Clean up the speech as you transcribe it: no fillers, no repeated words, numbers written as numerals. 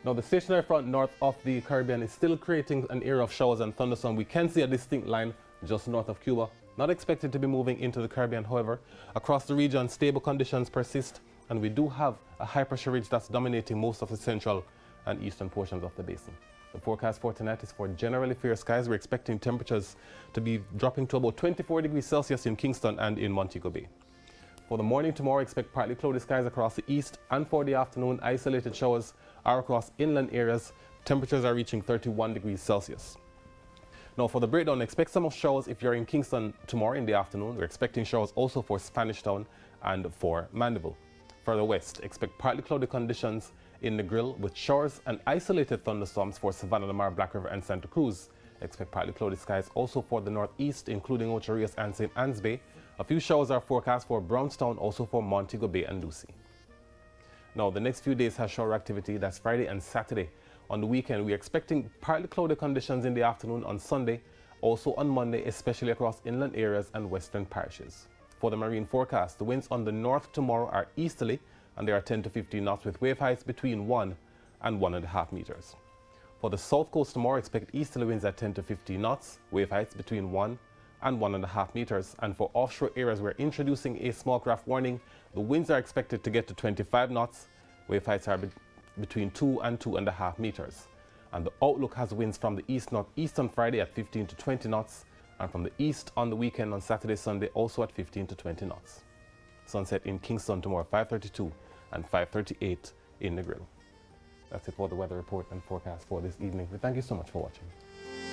Now, the stationary front north of the Caribbean is still creating an area of showers and thunderstorm. We can see a distinct line just north of Cuba. Not expected to be moving into the Caribbean, however. Across the region, stable conditions persist, and we do have a high pressure ridge that's dominating most of the central and eastern portions of the basin. The forecast for tonight is for generally fair skies. We're expecting temperatures to be dropping to about 24 degrees Celsius in Kingston and in Montego Bay. For the morning tomorrow, expect partly cloudy skies across the east, and for the afternoon, isolated showers are across inland areas. Temperatures are reaching 31 degrees Celsius. Now for the breakdown, expect some of showers if you're in Kingston tomorrow in the afternoon. We're expecting showers also for Spanish Town and for Mandeville. Further west, expect partly cloudy conditions in the Grill with showers and isolated thunderstorms for Savannah, Lamar, Black River and Santa Cruz. Expect partly cloudy skies also for the northeast, including Ocho Rios and St. Anne's Bay. A few showers are forecast for Brownstown, also for Montego Bay and Lucy. Now, the next few days have shower activity. That's Friday and Saturday. On the weekend, we're expecting partly cloudy conditions in the afternoon on Sunday, also on Monday, especially across inland areas and western parishes. For the marine forecast, the winds on the north tomorrow are easterly, and they are 10 to 15 knots with wave heights between 1 and 1.5 meters. For the south coast tomorrow, expect easterly winds at 10 to 15 knots, wave heights between 1 and 1.5 meters. And for offshore areas, we're introducing a small craft warning. The winds are expected to get to 25 knots. Wave heights are between 2 and 2.5 meters. And the outlook has winds from the east-northeast on Friday at 15 to 20 knots, and from the east on the weekend on Saturday, Sunday, also at 15 to 20 knots. Sunset in Kingston tomorrow, 5:32 and 5:38 in the Grill. That's it for the weather report and forecast for this evening. We thank you so much for watching.